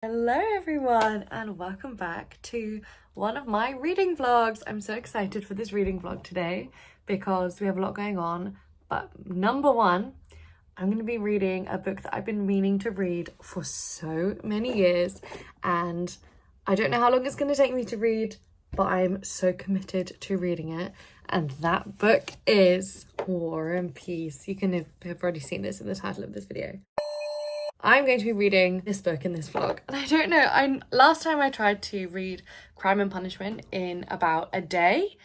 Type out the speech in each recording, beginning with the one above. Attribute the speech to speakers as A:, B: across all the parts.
A: Hello everyone and welcome back to one of my reading vlogs. I'm so excited for this reading vlog today because we have a lot going on, but number one, I'm going to be reading a book that I've been meaning to read for so many years, and I don't know how long it's going to take me to read, but I'm so committed to reading it, and that book is War and Peace. You can have already seen this in the title of this video. I'm going to be reading this book in this vlog, and I don't know, last time I tried to read Crime and Punishment in about a day,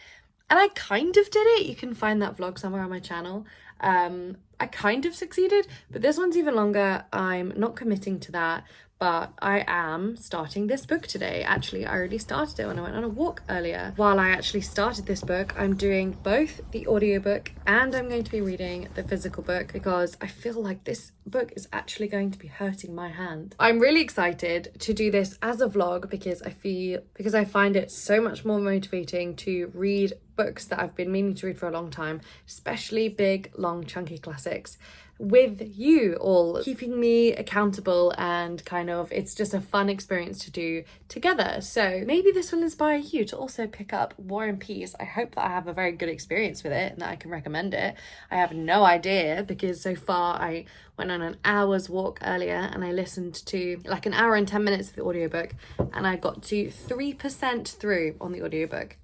A: and I kind of did it. You can find that vlog somewhere on my channel. I kind of succeeded, but this one's even longer. I'm not committing to that, but I am starting this book today. Actually, I already started it when I went on a walk earlier. While I actually started this book, I'm doing both the audiobook and I'm going to be reading the physical book because I feel like this book is actually going to be hurting my hand. I'm really excited to do this as a vlog because I find it so much more motivating to read books that I've been meaning to read for a long time, especially big, long, chunky classics, with you all keeping me accountable, and kind of it's just a fun experience to do together. So maybe this will inspire you to also pick up War and Peace. I hope that I have a very good experience with it and that I can recommend it. I have no idea because so far I went on an hour's walk earlier and I listened to like an hour and 10 minutes of the audiobook, and I got to 3% through on the audiobook.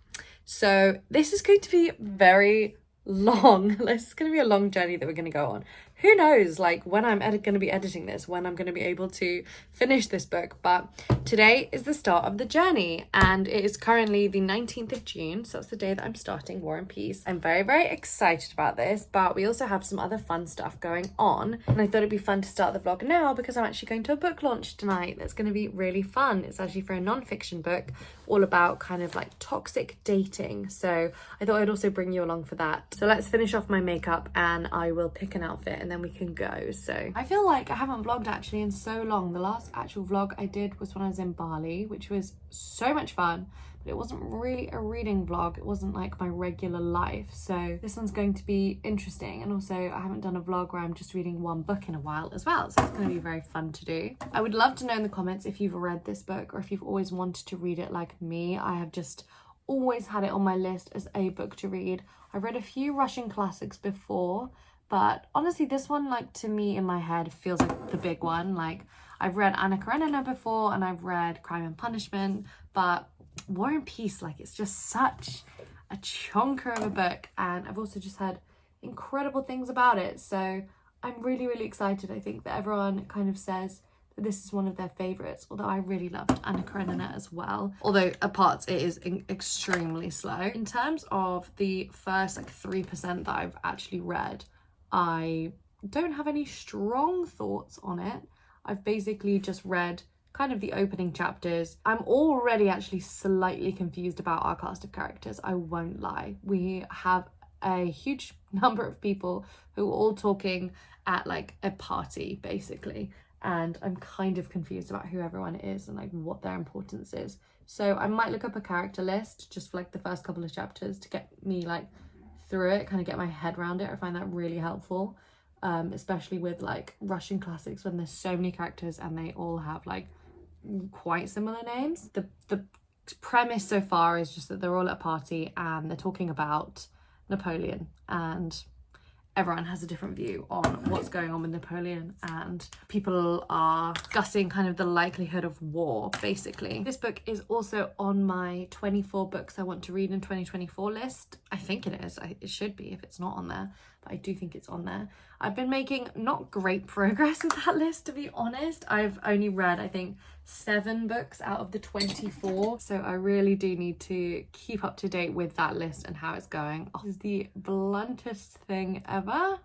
A: So this is going to be very long. This is going to be a long journey that we're going to go on. Who knows, like, when I'm going to be editing this, when I'm going to be able to finish this book. But today is the start of the journey, and it is currently the 19th of June. So that's the day that I'm starting War and Peace. I'm very, very excited about this, but we also have some other fun stuff going on. And I thought it'd be fun to start the vlog now because I'm actually going to a book launch tonight that's going to be really fun. It's actually for a non-fiction book all about kind of like toxic dating. So I thought I'd also bring you along for that. So let's finish off my makeup and I will pick an outfit and then we can go. So I feel like I haven't vlogged actually in so long. The last actual vlog I did was when I was in Bali, which was so much fun, but it wasn't really a reading vlog. It wasn't like my regular life. So this one's going to be interesting. And also I haven't done a vlog where I'm just reading one book in a while as well. So it's going to be very fun to do. I would love to know in the comments if you've read this book or if you've always wanted to read it like me. I have just always had it on my list as a book to read. I've read a few Russian classics before, but honestly this one, like, to me in my head feels like the big one. Like, I've read Anna Karenina before and I've read Crime and Punishment, but War and Peace, like, it's just such a chonker of a book, and I've also just heard incredible things about it. So I'm really, really excited. I think that everyone kind of says that this is one of their favorites, although I really loved Anna Karenina as well, although at parts it is extremely slow. In terms of the first like 3% that I've actually read, I don't have any strong thoughts on it. I've basically just read kind of the opening chapters. I'm already actually slightly confused about our cast of characters, I won't lie. We have a huge number of people who are all talking at like a party basically, and I'm kind of confused about who everyone is and like what their importance is. So I might look up a character list just for like the first couple of chapters to get me like through it, kind of get my head around it. I find that really helpful, especially with like Russian classics when there's so many characters and they all have like quite similar names. The premise so far is just that they're all at a party and they're talking about Napoleon, and everyone has a different view on what's going on with Napoleon, and people are discussing kind of the likelihood of war, basically. This book is also on my 24 books I want to read in 2024 list. I think it is. It should be if it's not on there, but I do think it's on there. I've been making not great progress with that list, to be honest. I've only read, I think, 7 books out of the 24, so I really do need to keep up to date with that list and how it's going. Oh, this is the bluntest thing ever.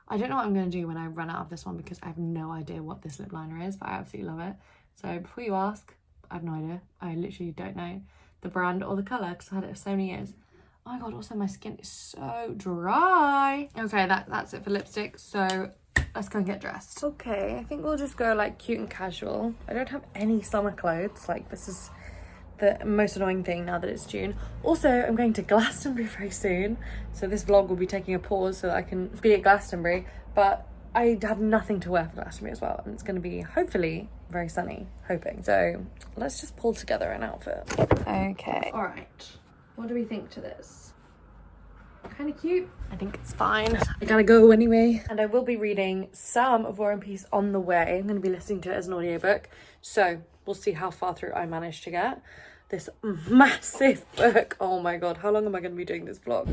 A: I don't know what I'm going to do when I run out of this one because I have no idea what this lip liner is, but I absolutely love it. So before you ask, I have no idea. I literally don't know the brand or the colour because I had it for so many years. Oh my god, also my skin is so dry. Okay, that's it for lipstick, so let's go and get dressed. Okay, I think we'll just go like cute and casual. I don't have any summer clothes. Like, this is the most annoying thing now that it's June. Also, I'm going to Glastonbury very soon, so this vlog will be taking a pause so that I can be at Glastonbury, but I have nothing to wear for Glastonbury as well, and it's going to be hopefully very sunny, hoping. So let's just pull together an outfit. Okay, all right, what do we think to this? Kind of cute. I think it's fine. I gotta go anyway, and I will be reading some of War and Peace on the way. I'm going to be listening to it as an audiobook, so we'll see how far through I manage to get this massive book. Oh my god, how long am I going to be doing this vlog?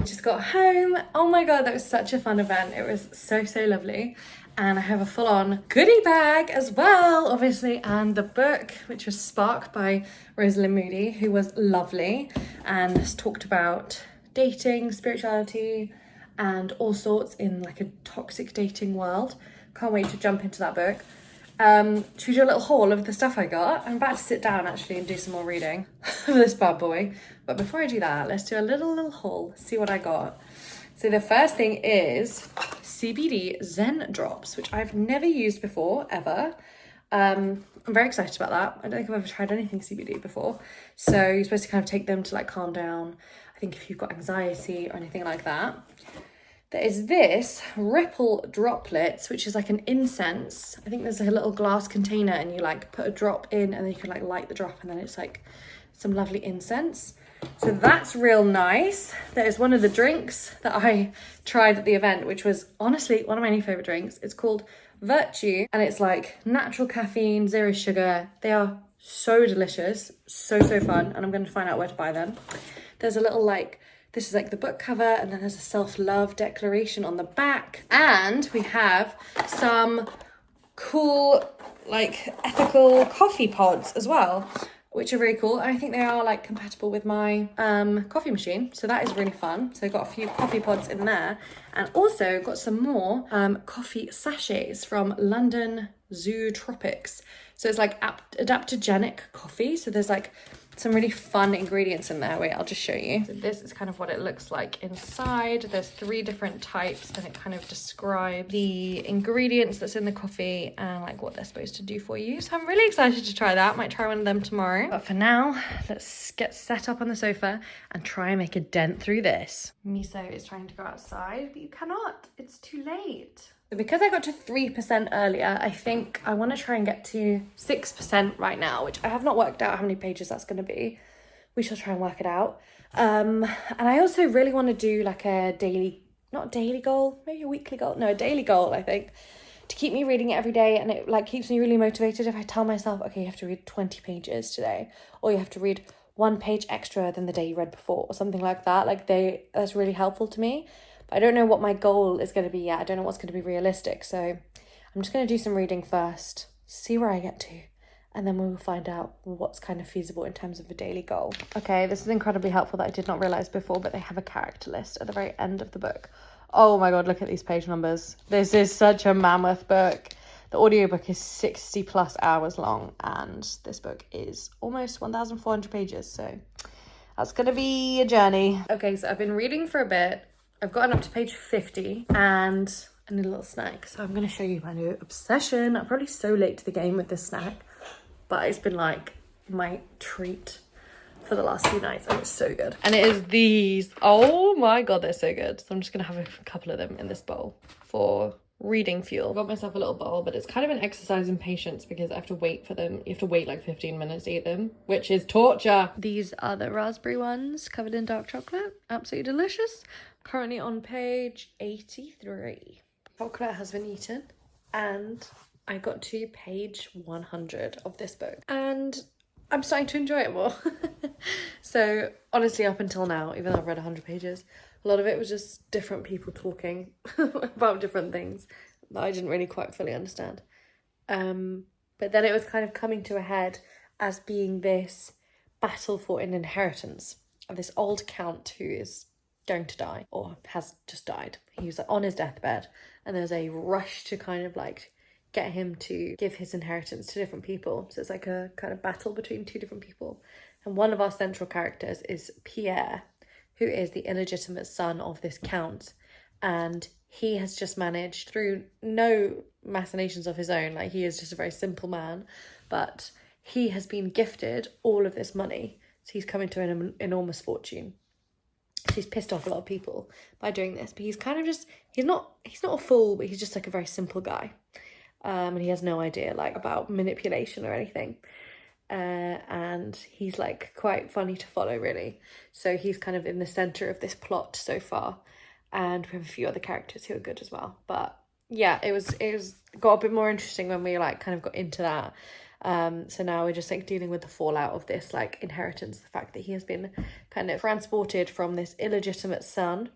A: Just got home. Oh my god, that was such a fun event. It was so lovely, and I have a full-on goodie bag as well, obviously, and the book, which was Spark by Rosalind Moody, who was lovely and has talked about dating, spirituality, and all sorts in like a toxic dating world. Can't wait to jump into that book. Should we do a little haul of the stuff I got? I'm about to sit down actually and do some more reading of this bad boy. But before I do that, let's do a little haul, see what I got. So the first thing is CBD Zen drops, which I've never used before, ever. I'm very excited about that. I don't think I've ever tried anything CBD before. So you're supposed to kind of take them to like calm down, I think if you've got anxiety or anything like that. There is this Ripple Droplets, which is like an incense. I think there's like a little glass container and you like put a drop in and then you can like light the drop and then it's like some lovely incense. So that's real nice. There is one of the drinks that I tried at the event, which was honestly one of my new favorite drinks. It's called Virtue and it's like natural caffeine, zero sugar. They are so delicious, so fun, and I'm going to find out where to buy them. There's a little like, this is like the book cover, and then there's a self-love declaration on the back. And we have some cool, like, ethical coffee pods as well, which are very cool. I think they are like compatible with my coffee machine. So that is really fun. So I got a few coffee pods in there, and also got some more coffee sachets from London Zoo Tropics. So it's like adaptogenic coffee. So there's like some really fun ingredients in there. Wait, I'll just show you. So this is kind of what it looks like inside. There's 3 different types and it kind of describes the ingredients that's in the coffee and like what they're supposed to do for you. So I'm really excited to try that. Might try one of them tomorrow. But for now, let's get set up on the sofa and try and make a dent through this. Miso is trying to go outside, but you cannot. It's too late. Because I got to 3% earlier, I think I want to try and get to 6% right now, which I have not worked out how many pages that's going to be. We shall try and work it out. And I also really want to do like a daily, not daily goal, maybe a weekly goal. No, a daily goal, I think, to keep me reading it every day. And it like keeps me really motivated if I tell myself, okay, you have to read 20 pages today, or you have to read 1 page extra than the day you read before, or something like that. Like that's really helpful to me. I don't know what my goal is going to be yet. I don't know what's going to be realistic. So I'm just going to do some reading first, see where I get to, and then we will find out what's kind of feasible in terms of a daily goal. Okay, this is incredibly helpful that I did not realise before, but they have a character list at the very end of the book. Oh my God, look at these page numbers. This is such a mammoth book. The audiobook is 60 plus hours long, and this book is almost 1,400 pages. So that's going to be a journey. Okay, so I've been reading for a bit. I've gotten up to page 50 and I need a little snack. So I'm going to show you my new obsession. I'm probably so late to the game with this snack, but it's been like my treat for the last few nights and it's so good. And it is these. Oh my God, they're so good. So I'm just going to have a couple of them in this bowl for reading fuel. I got myself a little bowl, but it's kind of an exercise in patience because I have to wait for them. You have to wait like 15 minutes to eat them, which is torture. These are the raspberry ones covered in dark chocolate. Absolutely delicious. Currently on page 83. Chocolate has been eaten and I got to page 100 of this book and I'm starting to enjoy it more. So honestly, up until now, even though I've read 100 pages, a lot of it was just different people talking about different things that I didn't really quite fully understand. But then it was kind of coming to a head as being this battle for an inheritance of this old count who is going to die or has just died. He was like on his deathbed and there's a rush to kind of like get him to give his inheritance to different people. So it's like a kind of battle between two different people. And one of our central characters is Pierre, who is the illegitimate son of this count. And he has just managed, through no machinations of his own, like he is just a very simple man, but he has been gifted all of this money. So he's come into an enormous fortune. So he's pissed off a lot of people by doing this, but he's kind of just, he's not a fool, but he's just like a very simple guy. And he has no idea like about manipulation or anything. And he's like quite funny to follow, really. So he's kind of in the center of this plot so far. And we have a few other characters who are good as well. But yeah, it was got a bit more interesting when we like kind of got into that. So now we're just like dealing with the fallout of this like inheritance, the fact that he has been kind of transported from this illegitimate son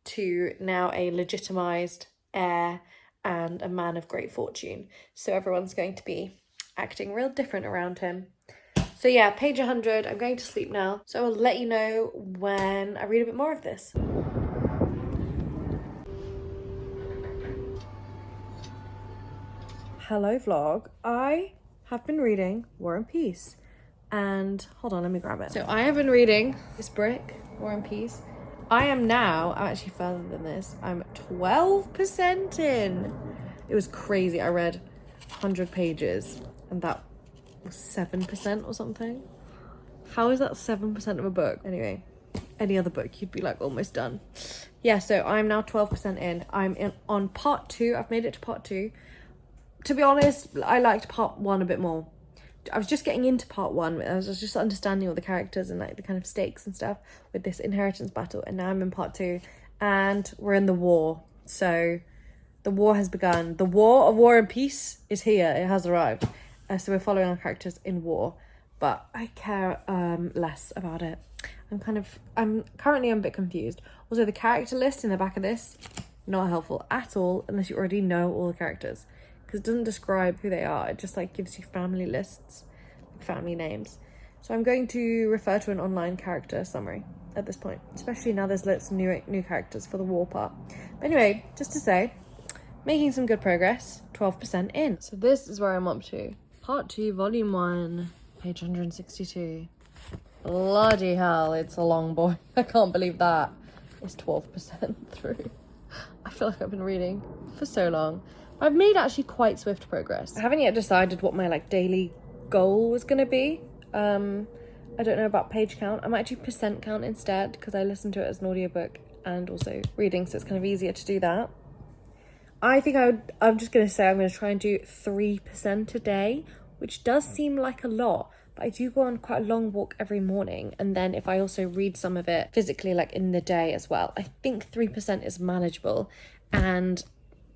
A: to now a legitimized heir and a man of great fortune. So everyone's going to be acting real different around him. So yeah, page 100, I'm going to sleep now. So I'll let you know when I read a bit more of this. Hello vlog, I have been reading War and Peace. And hold on, let me grab it. So I have been reading this brick, War and Peace. I'm actually further than this. I'm 12% in. It was crazy. I read 100 pages and that was 7% or something. How is that 7% of a book? Anyway, any other book you'd be like almost done. Yeah, so I'm now 12% in. I'm on part 2. I've made it to part 2. To be honest, I liked part 1 a bit more. I was just getting into part 1. I was just understanding all the characters and like the kind of stakes and stuff with this inheritance battle. And now I'm in part 2 and we're in the war. So the war has begun. The war of War and Peace is here. It has arrived. So we're following our characters in war, but I care less about it. I'm currently a bit confused. Also, the character list in the back of this, not helpful at all unless you already know all the characters. Because it doesn't describe who they are. It just like gives you family lists, family names. So I'm going to refer to an online character summary at this point, especially now there's lots of new characters for the war part. But anyway, just to say, making some good progress, 12% in. So this is where I'm up to. Part 2, volume 1, page 162. Bloody hell, it's a long boy. I can't believe that. It's 12% through. I feel like I've been reading for so long. I've made actually quite swift progress. I haven't yet decided what my like daily goal was going to be. I don't know about page count. I might do percent count instead because I listen to it as an audiobook and also reading, so it's kind of easier to do that. I think I'm just going to say I'm going to try and do 3% a day, which does seem like a lot, but I do go on quite a long walk every morning. And then if I also read some of it physically, like in the day as well, I think 3% is manageable. And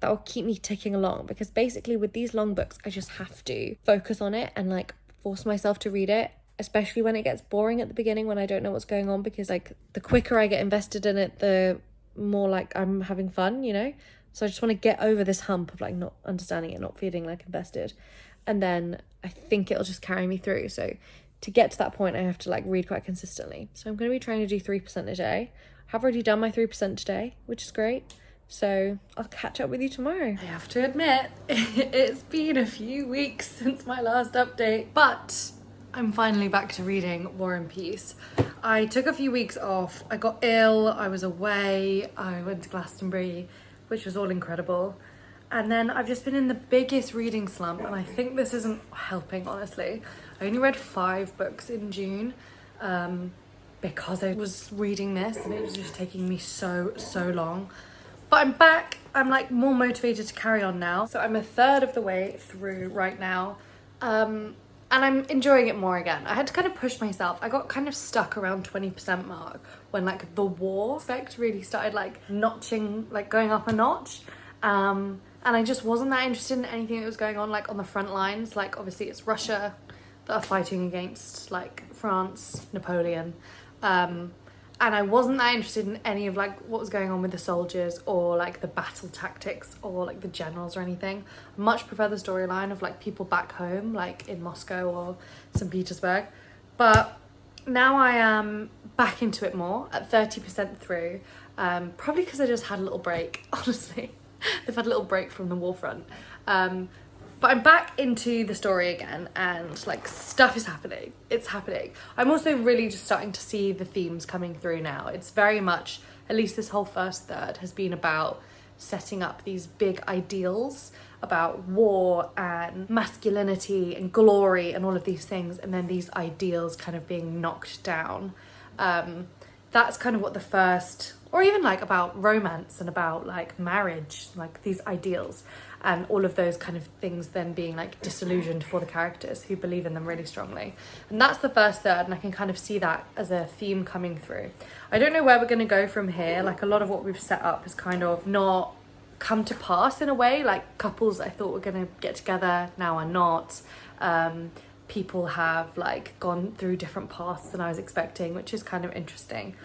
A: that will keep me ticking along, because basically with these long books, I just have to focus on it and like force myself to read it, especially when it gets boring at the beginning, when I don't know what's going on, because like the quicker I get invested in it, the more like I'm having fun, you know? So I just want to get over this hump of like not understanding it, not feeling like invested. And then I think it'll just carry me through. So to get to that point, I have to like read quite consistently. So I'm going to be trying to do 3% a day. I have already done my 3% today, which is great. So I'll catch up with you tomorrow. I have to admit, it's been a few weeks since my last update, but I'm finally back to reading War and Peace. I took a few weeks off. I got ill, I was away, I went to Glastonbury, which was all incredible. And then I've just been in the biggest reading slump, and I think this isn't helping, honestly. I only read 5 books in June because I was reading this and it was just taking me so long. But I'm back. I'm like more motivated to carry on now. So I'm a third of the way through right now. And I'm enjoying it more again. I had to kind of push myself. I got kind of stuck around 20% mark when like the war aspect really started like notching, like going up a notch. And I just wasn't that interested in anything that was going on like on the front lines. Like obviously it's Russia that are fighting against like France, Napoleon. And I wasn't that interested in any of like what was going on with the soldiers or like the battle tactics or like the generals or anything. I much prefer the storyline of like people back home, like in Moscow or St. Petersburg. But now I am back into it more at 30% through. Probably because I just had a little break, honestly. They've had a little break from the war front. But I'm back into the story again, and like stuff is happening. It's happening. I'm also really just starting to see the themes coming through now. It's very much, at least this whole first third has been about setting up these big ideals about war and masculinity and glory and all of these things, and then these ideals kind of being knocked down. That's kind of what the first, or even like about romance and about like marriage, like these ideals and all of those kind of things then being like disillusioned for the characters who believe in them really strongly. And that's the first third, and I can kind of see that as a theme coming through. I don't know where we're going to go from here. Like a lot of what we've set up has kind of not come to pass in a way. Like couples I thought were going to get together now are not. People have like gone through different paths than I was expecting, which is kind of interesting.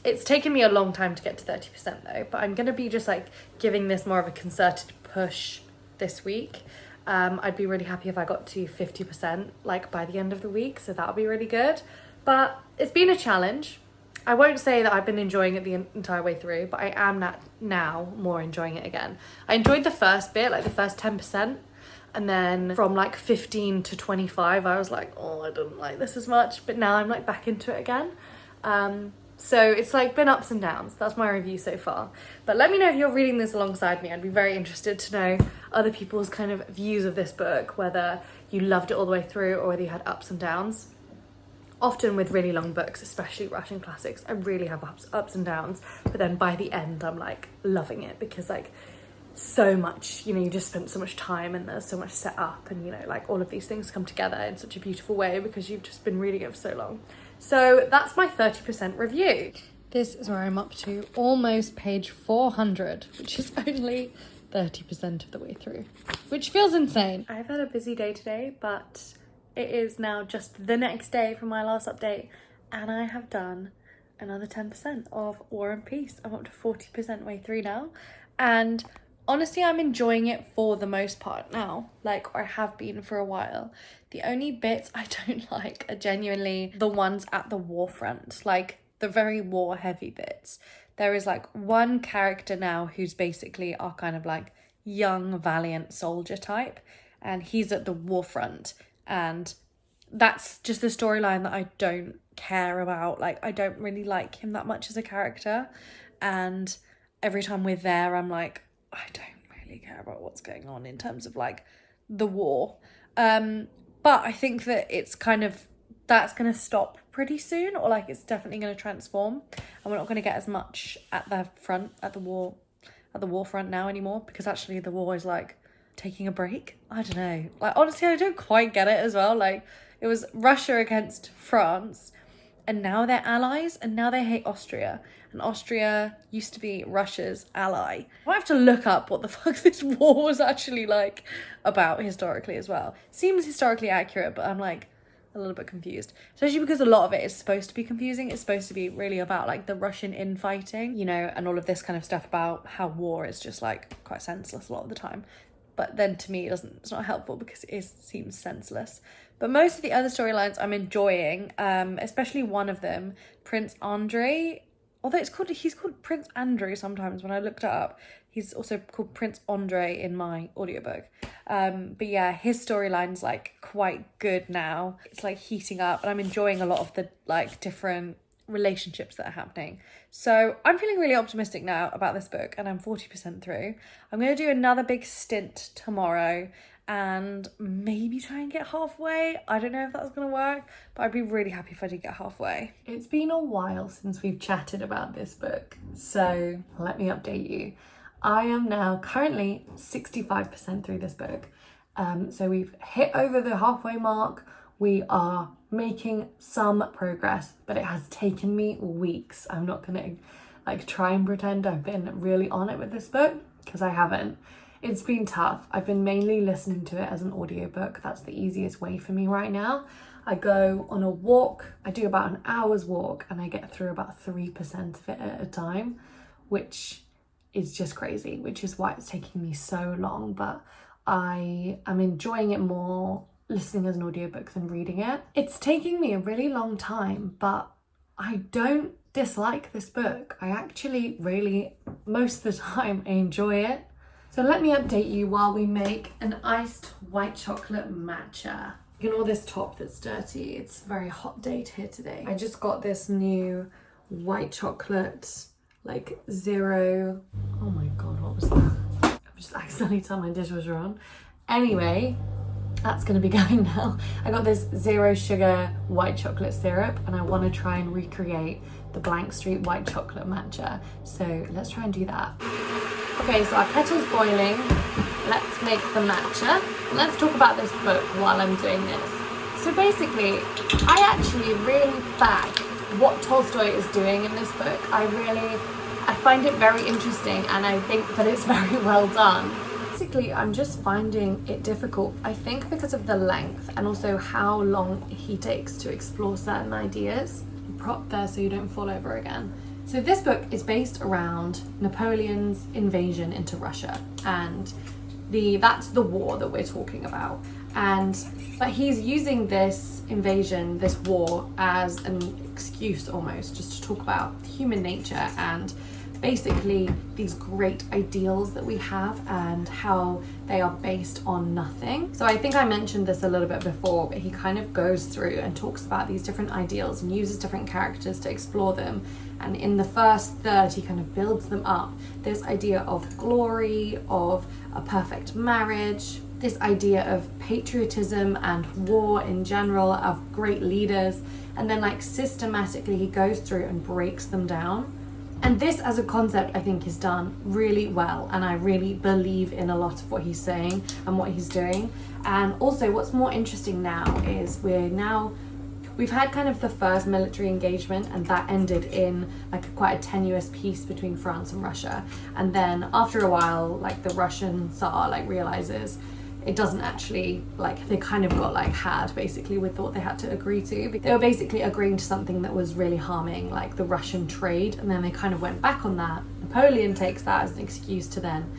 A: It's taken me a long time to get to 30% though, but I'm gonna be just like giving this more of a concerted push this week. I'd be really happy if I got to 50% like by the end of the week, so that'll be really good. But it's been a challenge. I won't say that I've been enjoying it the entire way through, but I am now more enjoying it again. I enjoyed the first bit, like the first 10%. And then from like 15 to 25, I was like, oh, I don't like this as much. But now I'm like back into it again. So it's like been ups and downs. That's my review so far. But let me know if you're reading this alongside me. I'd be very interested to know other people's kind of views of this book, whether you loved it all the way through or whether you had ups and downs. Often with really long books, especially Russian classics, I really have ups and downs. But then by the end, I'm like loving it because like so much, you know, you just spent so much time and there's so much set up, and you know, like all of these things come together in such a beautiful way because you've just been reading it for so long. So that's my 30% review. This is where I'm up to almost page 400, which is only 30% of the way through, which feels insane. I've had a busy day today, but it is now just the next day from my last update, and I have done another 10% of War and Peace. I'm up to 40% way through now, and honestly, I'm enjoying it for the most part now, like I have been for a while. The only bits I don't like are genuinely the ones at the war front, like the very war heavy bits. There is like one character now who's basically our kind of like young, valiant soldier type, and he's at the war front, and that's just the storyline that I don't care about. Like I don't really like him that much as a character, and every time we're there, I'm like, I don't really care about what's going on in terms of like the war. But I think that it's kind of, that's going to stop pretty soon, or like it's definitely going to transform, and we're not going to get as much at the front, at the war front now anymore, because actually the war is like taking a break. I don't know. Like honestly, I don't quite get it as well. Like it was Russia against France, and now they're allies, and now they hate Austria. And Austria used to be Russia's ally. I have to look up what the fuck this war was actually like about historically as well. Seems historically accurate, but I'm like a little bit confused. Especially because a lot of it is supposed to be confusing. It's supposed to be really about like the Russian infighting, you know, and all of this kind of stuff about how war is just like quite senseless a lot of the time. But then to me, it's not helpful because it seems senseless. But most of the other storylines I'm enjoying, especially one of them, Prince Andrei. Although he's called Prince Andrew sometimes when I looked it up. He's also called Prince Andre in my audiobook. But yeah, his storyline's like quite good now. It's like heating up, and I'm enjoying a lot of the like different relationships that are happening. So I'm feeling really optimistic now about this book, and I'm 40% through. I'm going to do another big stint tomorrow and maybe try and get halfway. I don't know if that's going to work, but I'd be really happy if I did get halfway. It's been a while since we've chatted about this book, so let me update you. I am now currently 65% through this book. So we've hit over the halfway mark. We are making some progress, but it has taken me weeks. I'm not gonna like try and pretend I've been really on it with this book, because I haven't. It's been tough. I've been mainly listening to it as an audiobook. That's the easiest way for me right now. I go on a walk, I do about an hour's walk, and I get through about 3% of it at a time, which is just crazy, which is why it's taking me so long. But I am enjoying it more listening as an audiobook than reading it. It's taking me a really long time, but I don't dislike this book. I actually really, most of the time, I enjoy it. So let me update you while we make an iced white chocolate matcha. Ignore this top that's dirty. It's a very hot day here today. I just got this new white chocolate, like zero. Oh my God, what was that? I've just accidentally turned my dishwasher on. Anyway, that's gonna be going now. I got this zero sugar white chocolate syrup and I wanna try and recreate the Blank Street white chocolate matcha. So let's try and do that. Okay, so our kettle's boiling. Let's make the matcha. Let's talk about this book while I'm doing this. So basically, I actually really back what Tolstoy is doing in this book. I find it very interesting and I think that it's very well done. Basically, I'm just finding it difficult, I think because of the length and also how long he takes to explore certain ideas. Prop there so you don't fall over again. So this book is based around Napoleon's invasion into Russia, and that's the war that we're talking about. But he's using this invasion, this war, as an excuse almost, just to talk about human nature and basically these great ideals that we have and how they are based on nothing. So I think I mentioned this a little bit before, but he kind of goes through and talks about these different ideals and uses different characters to explore them. And in the first third, he kind of builds them up. This idea of glory, of a perfect marriage, this idea of patriotism and war in general, of great leaders. And then like systematically he goes through and breaks them down. And this as a concept I think is done really well, and I really believe in a lot of what he's saying and what he's doing. And also what's more interesting now is we've had kind of the first military engagement, and that ended in like quite a tenuous peace between France and Russia. And then after a while, like the Russian Tsar like realizes it doesn't actually, like they kind of got like had basically with what they had to agree to. They were basically agreeing to something that was really harming like the Russian trade, and then they kind of went back on that. Napoleon takes that as an excuse to then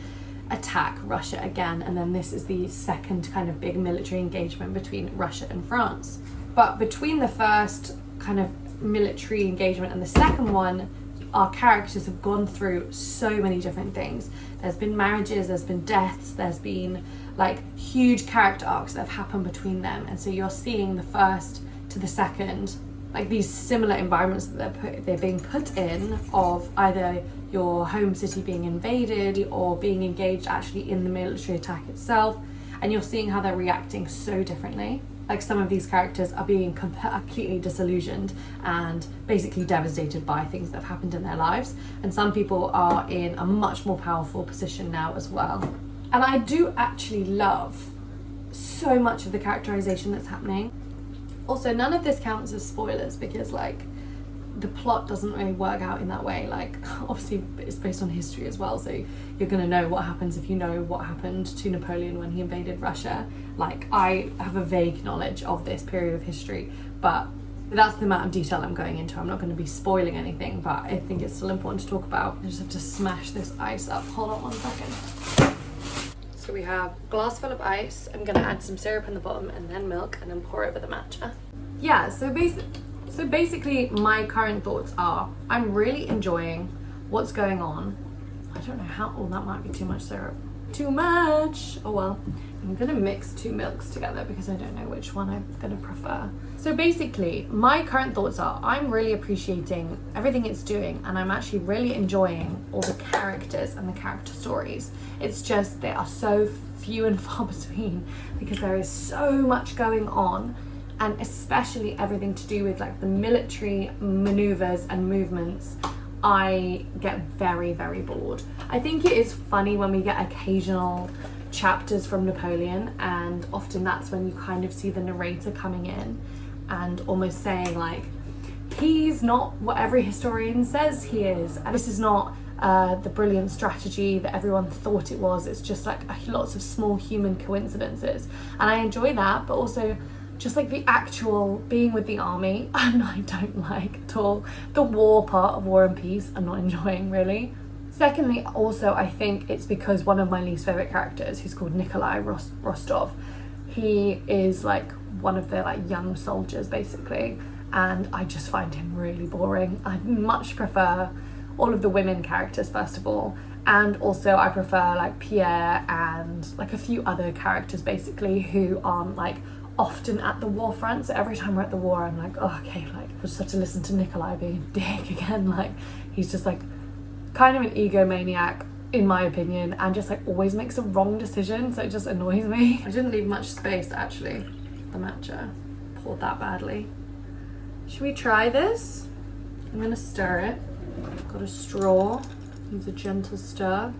A: attack Russia again, and then this is the second kind of big military engagement between Russia and France. But between the first kind of military engagement and the second one, our characters have gone through so many different things. There's been marriages, there's been deaths, there's been like huge character arcs that have happened between them. And so you're seeing the first to the second, like these similar environments that they're being put in, of either your home city being invaded or being engaged actually in the military attack itself. And you're seeing how they're reacting so differently. Like some of these characters are being completely disillusioned and basically devastated by things that have happened in their lives. And some people are in a much more powerful position now as well. And I do actually love so much of the characterization that's happening. Also, none of this counts as spoilers because like the plot doesn't really work out in that way. Like obviously it's based on history as well, so you're gonna know what happens if you know what happened to Napoleon when he invaded Russia. Like I have a vague knowledge of this period of history, but that's the amount of detail I'm going into. I'm not going to be spoiling anything, but I think it's still important to talk about. I just have to smash this ice up. Hold on 1 second. So we have a glass full of ice. I'm going to add some syrup in the bottom and then milk and then pour over the matcha. Yeah, so basically my current thoughts are I'm really enjoying what's going on. I don't know how, oh that might be too much syrup. Too much! Oh well, I'm gonna mix 2 milks together because I don't know which one I'm gonna prefer. So basically, my current thoughts are I'm really appreciating everything it's doing, and I'm actually really enjoying all the characters and the character stories. It's just they are so few and far between because there is so much going on, and especially everything to do with like the military maneuvers and movements. I get very, very bored. I think it is funny when we get occasional chapters from Napoleon, and often that's when you kind of see the narrator coming in and almost saying like, he's not what every historian says he is, and this is not the brilliant strategy that everyone thought it was. It's just like lots of small human coincidences, and I enjoy that, but also just like the actual being with the army, and I don't like at all. The war part of War and Peace I'm not enjoying really. Secondly, also I think it's because one of my least favorite characters, who's called Nikolai Rostov, he is like one of the like young soldiers basically, and I just find him really boring. I'd much prefer all of the women characters first of all, and also I prefer like Pierre and like a few other characters basically who aren't like often at the war front. So every time we're at the war I'm like, oh, okay, like I just have to listen to Nikolai being a dick again. Like he's just like kind of an egomaniac in my opinion, and just like always makes a wrong decision, so it just annoys me. I didn't leave much space actually. The matcha, poured that badly. Should we try this? I'm gonna stir it. Got a straw, use a gentle stir.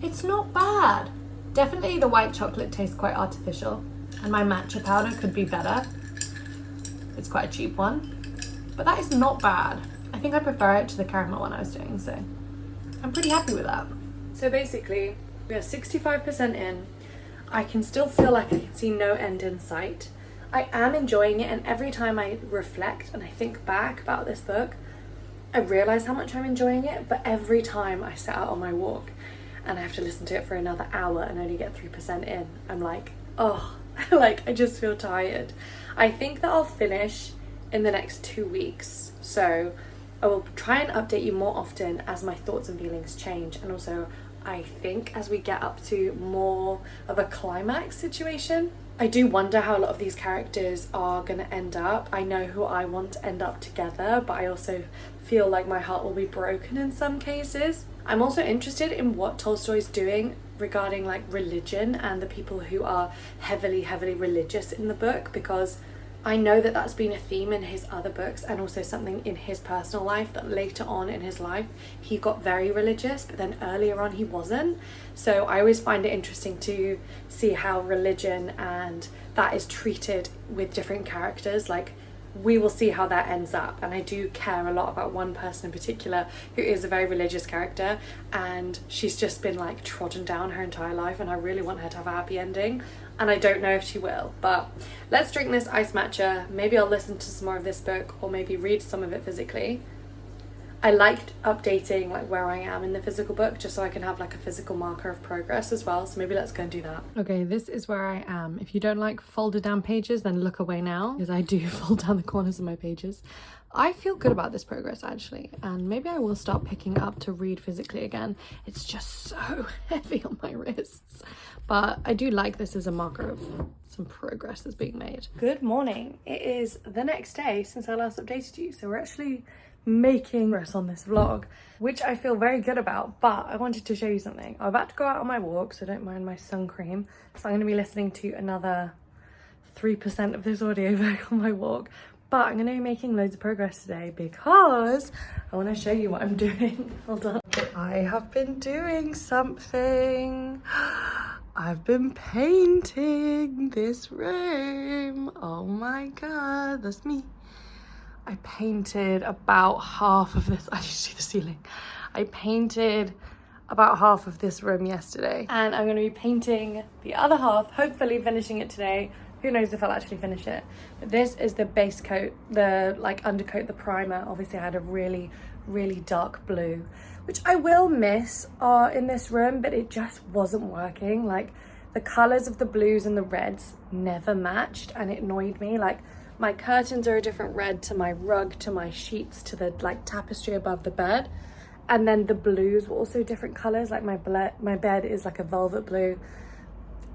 A: It's not bad. Definitely the white chocolate tastes quite artificial, and my matcha powder could be better. It's quite a cheap one, but that is not bad. I think I prefer it to the caramel one I was doing, so I'm pretty happy with that. So basically, we are 65% in. I can still feel like I can see no end in sight. I am enjoying it, and every time I reflect and I think back about this book, I realise how much I'm enjoying it, but every time I set out on my walk and I have to listen to it for another hour and only get 3% in, I'm like, oh, like I just feel tired. I think that I'll finish in the next 2 weeks, so I will try and update you more often as my thoughts and feelings change, and also I think as we get up to more of a climax situation. I do wonder how a lot of these characters are going to end up. I know who I want to end up together, but I also feel like my heart will be broken in some cases. I'm also interested in what Tolstoy's doing regarding like religion and the people who are heavily religious in the book, because I know that that's been a theme in his other books, and also something in his personal life, that later on in his life he got very religious, but then earlier on he wasn't. So I always find it interesting to see how religion and that is treated with different characters. Like we will see how that ends up, and I do care a lot about one person in particular who is a very religious character, and she's just been like trodden down her entire life, and I really want her to have a happy ending, and I don't know if she will. But let's drink this iced matcha. Maybe I'll listen to some more of this book, or maybe read some of it physically. I liked updating like where I am in the physical book, just so I can have like a physical marker of progress as well. So maybe let's go and do that. Okay, this is where I am. If you don't like folded down pages, then look away now, because I do fold down the corners of my pages. I feel good about this progress actually, and maybe I will start picking it up to read physically again. It's just so heavy on my wrists, but I do like this as a marker of some progress that's being made. Good morning. It is the next day since I last updated you, so we're actually making progress on this vlog, which I feel very good about. But I wanted to show you something. I'm about to go out on my walk, so don't mind my sun cream. So I'm going to be listening to another 3% of this audiobook on my walk, but I'm going to be making loads of progress today because I want to show you what I'm doing. Hold on. I have been doing something. I've been painting this room. Oh my god, that's me. I painted about half of this. I just see the ceiling. I painted about half of this room yesterday, and I'm going to be painting the other half, hopefully finishing it today. Who knows if I'll actually finish it. But this is the base coat, the like undercoat, the primer. Obviously I had a really dark blue, which I will miss in this room, but it just wasn't working. Like the colors of the blues and the reds never matched, and it annoyed me. Like my curtains are a different red to my rug, to my sheets, to the like tapestry above the bed. And then the blues were also different colors. Like my bed is like a velvet blue.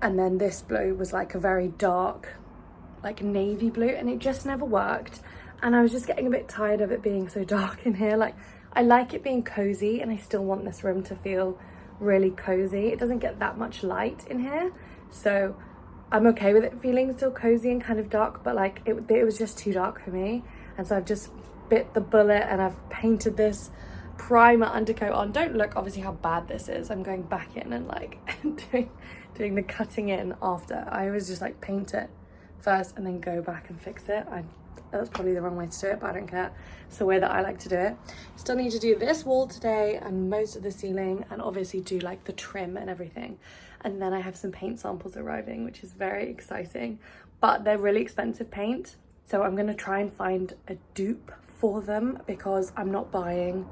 A: And then this blue was like a very dark, like navy blue, and it just never worked. And I was just getting a bit tired of it being so dark in here. Like I like it being cozy, and I still want this room to feel really cozy. It doesn't get that much light in here, so I'm okay with it feeling still cozy and kind of dark, but like it was just too dark for me. And so I've just bit the bullet and I've painted this primer undercoat on. Don't look obviously how bad this is. I'm going back in and like doing the cutting in after. I always just like paint it first and then go back and fix it. That's probably the wrong way to do it, but I don't care. It's the way that I like to do it. Still need to do this wall today and most of the ceiling, and obviously do like the trim and everything. And then I have some paint samples arriving, which is very exciting, but they're really expensive paint. So I'm gonna try and find a dupe for them, because I'm not buying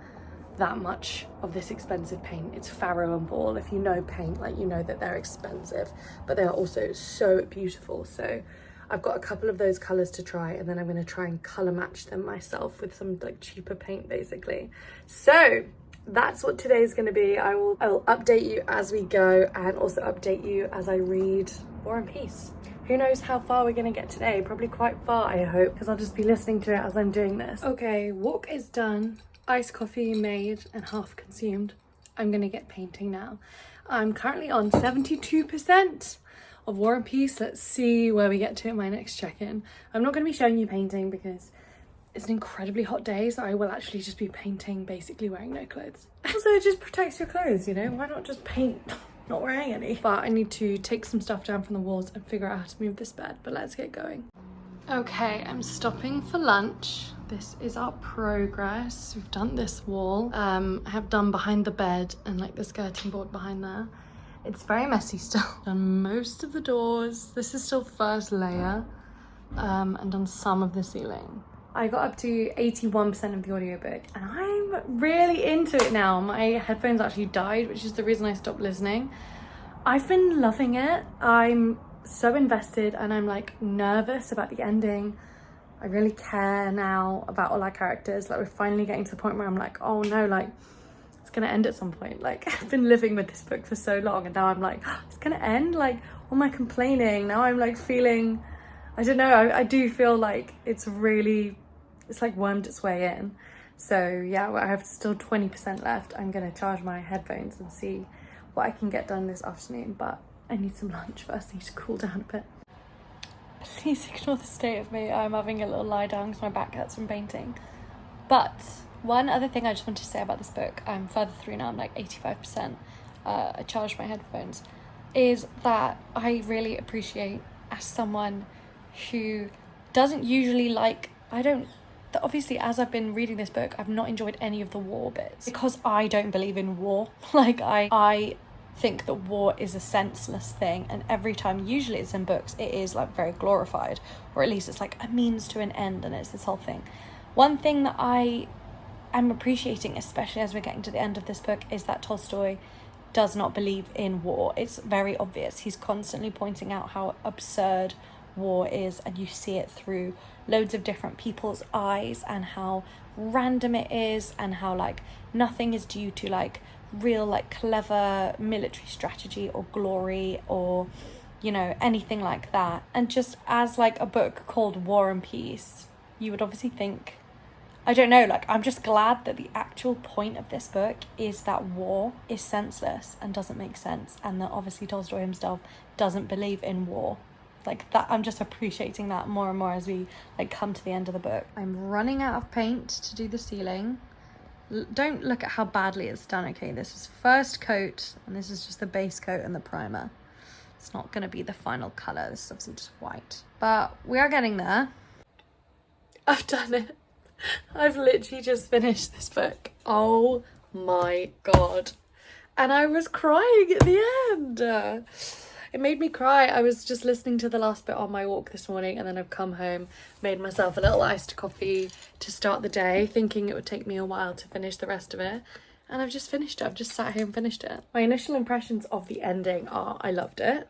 A: that much of this expensive paint. It's Farrow and Ball. If you know paint, like you know that they're expensive, but they're also so beautiful. So I've got a couple of those colours to try, and then I'm going to try and colour match them myself with some like cheaper paint basically. So that's what today's going to be. I will update you as we go, and also update you as I read War and Peace. Who knows how far we're going to get today? Probably quite far, I hope, because I'll just be listening to it as I'm doing this. Okay, walk is done. Iced coffee made and half consumed. I'm going to get painting now. I'm currently on 72% of War and Peace. Let's see where we get to in my next check-in. I'm not going to be showing you painting because it's an incredibly hot day, so I will actually just be painting basically wearing no clothes. Also, it just protects your clothes, you know? Why not just paint not wearing any? But I need to take some stuff down from the walls and figure out how to move this bed, but let's get going. Okay, I'm stopping for lunch. This is our progress. We've done this wall. I have done behind the bed and like the skirting board behind there. It's very messy still. Done most of the doors. This is still first layer, and done some of the ceiling. I got up to 81% of the audiobook and I'm really into it now. My headphones actually died, which is the reason I stopped listening. I've been loving it. I'm so invested and I'm like nervous about the ending. I really care now about all our characters. Like we're finally getting to the point where I'm like, oh no, like it's gonna end at some point. Like I've been living with this book for so long and now I'm like, oh, it's gonna end? Like, all my complaining, now I'm like feeling, I don't know, I do feel like it's like wormed its way in. So yeah, I have still 20% left. I'm gonna charge my headphones and see what I can get done this afternoon, but I need some lunch first. I need to cool down a bit. Please ignore the state of me. I'm having a little lie down because my back hurts from painting. But one other thing I just wanted to say about this book, I'm further through now, I'm like 85%. I charged my headphones, is that I really appreciate, as someone who doesn't usually like, obviously as I've been reading this book, I've not enjoyed any of the war bits because I don't believe in war. Like I think that war is a senseless thing, and every time, usually it's in books, it is like very glorified, or at least it's like a means to an end and it's this whole thing. One thing that I am appreciating, especially as we're getting to the end of this book, is that Tolstoy does not believe in war. It's very obvious. He's constantly pointing out how absurd war is, and you see it through loads of different people's eyes, and how random it is, and how like nothing is due to like real like clever military strategy or glory or, you know, anything like that. And just as like a book called War and Peace, you would obviously think, I don't know, like I'm just glad that the actual point of this book is that war is senseless and doesn't make sense, and that obviously Tolstoy himself doesn't believe in war. Like that, I'm just appreciating that more and more as we like come to the end of the book. I'm running out of paint to do the ceiling. Don't look at how badly it's done, okay? This is first coat, and this is just the base coat and the primer. It's not going to be the final colour. This is obviously just white. But we are getting there. I've done it. I've literally just finished this book. Oh my god. And I was crying at the end. It made me cry. I was just listening to the last bit on my walk this morning, and then I've come home, made myself a little iced coffee to start the day, thinking it would take me a while to finish the rest of it. And I've just finished it. I've just sat here and finished it. My initial impressions of the ending are I loved it.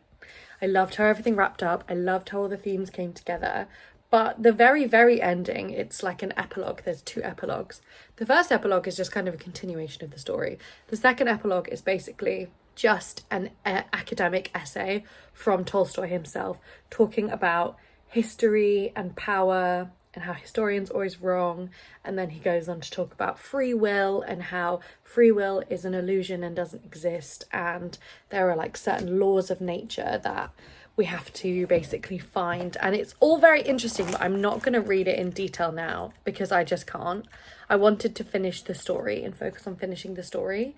A: I loved how everything wrapped up. I loved how all the themes came together. But the very, very ending, it's like an epilogue. There's two epilogues. The first epilogue is just kind of a continuation of the story. The second epilogue is basically just an academic essay from Tolstoy himself, talking about history and power and how historians are always wrong. And then he goes on to talk about free will and how free will is an illusion and doesn't exist, and there are like certain laws of nature that we have to basically find. And it's all very interesting, but I'm not going to read it in detail now because I just can't. I wanted to finish the story and focus on finishing the story.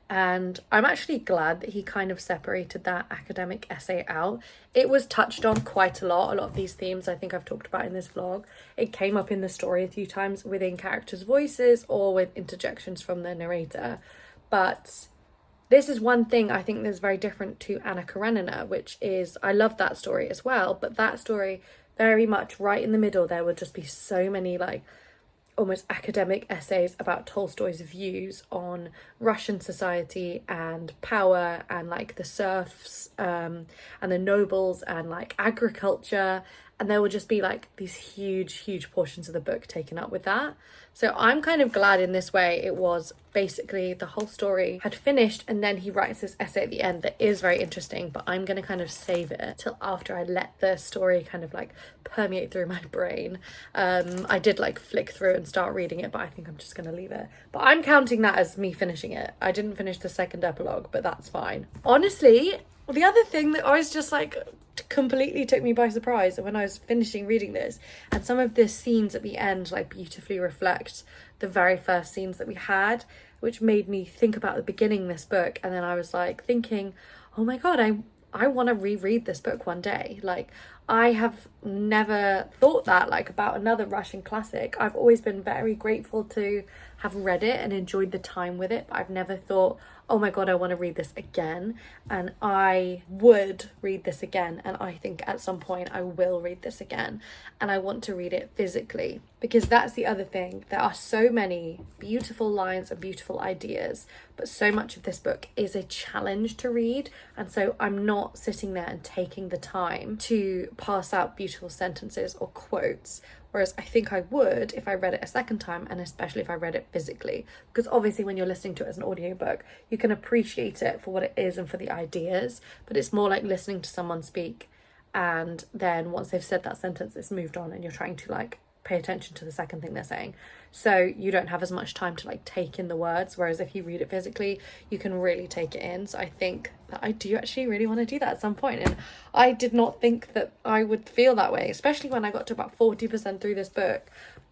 A: And I'm actually glad that he kind of separated that academic essay out. It was touched on quite a lot of these themes I think I've talked about in this vlog. It came up in the story a few times within characters' voices or with interjections from the narrator. But this is one thing I think that's very different to Anna Karenina, which is, I love that story as well, but that story very much right in the middle, there would just be so many like almost academic essays about Tolstoy's views on Russian society and power and like the serfs and the nobles and like agriculture and there will just be like these huge portions of the book taken up with that. So I'm kind of glad in this way it was basically the whole story had finished, and then he writes this essay at the end that is very interesting, but I'm going to kind of save it till after I let the story kind of like permeate through my brain. I did like flick through and start reading it, but I think I'm just going to leave it. But I'm counting that as me finishing it. I didn't finish the second epilogue, but that's fine. Honestly, the other thing that I was just like completely took me by surprise when I was finishing reading this, and some of the scenes at the end like beautifully reflect the very first scenes that we had, which made me think about the beginning of this book. And then I was like thinking, oh my god, I want to reread this book one day. Like, I have never thought that like about another Russian classic. I've always been very grateful to have read it and enjoyed the time with it, but I've never thought, oh my god, I want to read this again. And I would read this again, and I think at some point I will read this again, and I want to read it physically, because that's the other thing. There are so many beautiful lines and beautiful ideas, but so much of this book is a challenge to read, and so I'm not sitting there and taking the time to pass out beautiful sentences or quotes, whereas I think I would if I read it a second time, and especially if I read it physically, because obviously when you're listening to it as an audiobook, you can appreciate it for what it is and for the ideas, but it's more like listening to someone speak, and then once they've said that sentence, it's moved on, and you're trying to like pay attention to the second thing they're saying, so you don't have as much time to like take in the words, whereas if you read it physically, you can really take it in. So I think that I do actually really want to do that at some point, and I did not think that I would feel that way, especially when I got to about 40% through this book.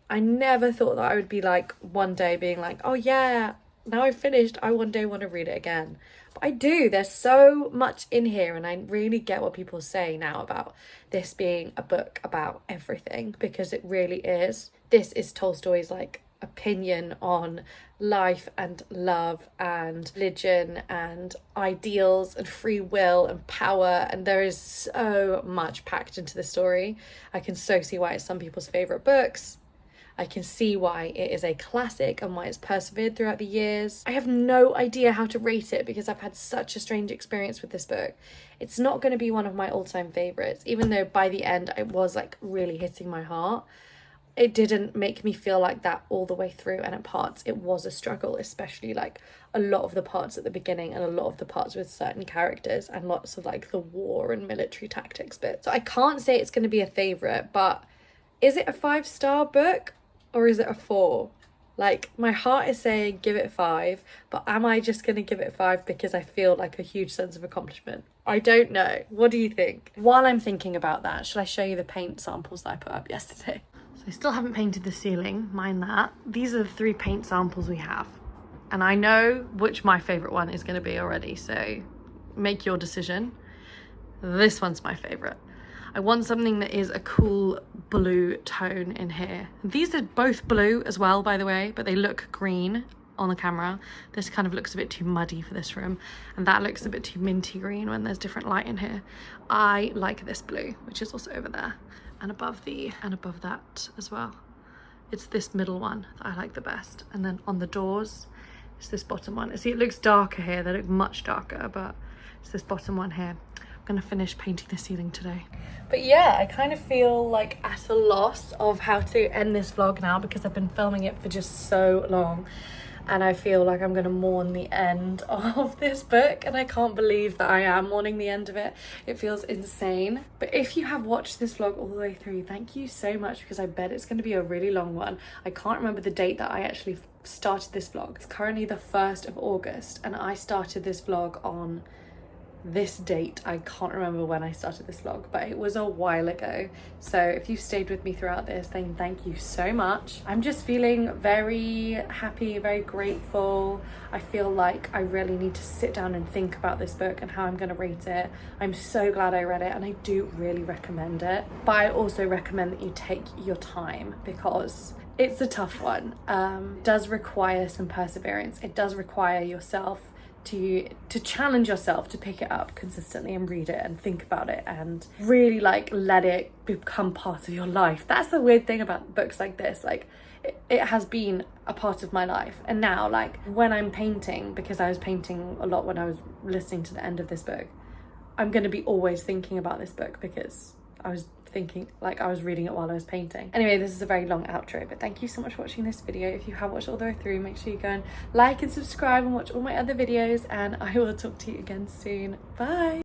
A: I never thought that I would be like one day being like, oh yeah, now I've finished, I one day want to read it again. But I do. There's so much in here, and I really get what people say now about this being a book about everything, because it really is. This is Tolstoy's like opinion on life and love and religion and ideals and free will and power, and there is so much packed into the story. I can so see why it's some people's favorite books. I can see why it is a classic and why it's persevered throughout the years. I have no idea how to rate it because I've had such a strange experience with this book. It's not going to be one of my all-time favourites, even though by the end it was like really hitting my heart. It didn't make me feel like that all the way through, and at parts it was a struggle, especially like a lot of the parts at the beginning and a lot of the parts with certain characters and lots of like the war and military tactics bit. So I can't say it's going to be a favourite, but is it a 5-star book? Or is it a 4? Like, my heart is saying give it 5, but am I just going to give it 5 because I feel like a huge sense of accomplishment? I don't know. What do you think? While I'm thinking about that, shall I show you the paint samples that I put up yesterday? So I still haven't painted the ceiling, mind that. These are the 3 paint samples we have. And I know which my favourite one is going to be already, so make your decision. This one's my favourite. I want something that is a cool blue tone in here. These are both blue as well, by the way, but they look green on the camera. This kind of looks a bit too muddy for this room, and that looks a bit too minty green when there's different light in here. I like this blue, which is also over there, and above that as well. It's this middle one that I like the best. And then on the doors, it's this bottom one. See, it looks darker here. They look much darker, but it's this bottom one here. I'm gonna finish painting the ceiling today. But yeah, I kind of feel like at a loss of how to end this vlog now, because I've been filming it for just so long, and I feel like I'm gonna mourn the end of this book, and I can't believe that I am mourning the end of it. It feels insane. But if you have watched this vlog all the way through, thank you so much, because I bet it's gonna be a really long one. I can't remember the date that I actually started this vlog. It's currently the 1st of August, and I started this vlog on this date. I can't remember when I started this vlog, but it was a while ago. So if you've stayed with me throughout this, then thank you so much. I'm just feeling very happy, very grateful. I feel like I really need to sit down and think about this book and how I'm going to rate it. I'm so glad I read it, and I do really recommend it, but I also recommend that you take your time, because it's a tough one. It does require some perseverance. It does require yourself to challenge yourself to pick it up consistently and read it and think about it and really like let it become part of your life. That's the weird thing about books like this. Like it has been a part of my life, and now like when I'm painting, because I was painting a lot when I was listening to the end of this book, I'm going to be always thinking about this book because I was thinking, like I was reading it while I was painting. Anyway, this is a very long outro, but thank you so much for watching this video. If you have watched all the way through, make sure you go and like and subscribe and watch all my other videos, and I will talk to you again soon. Bye.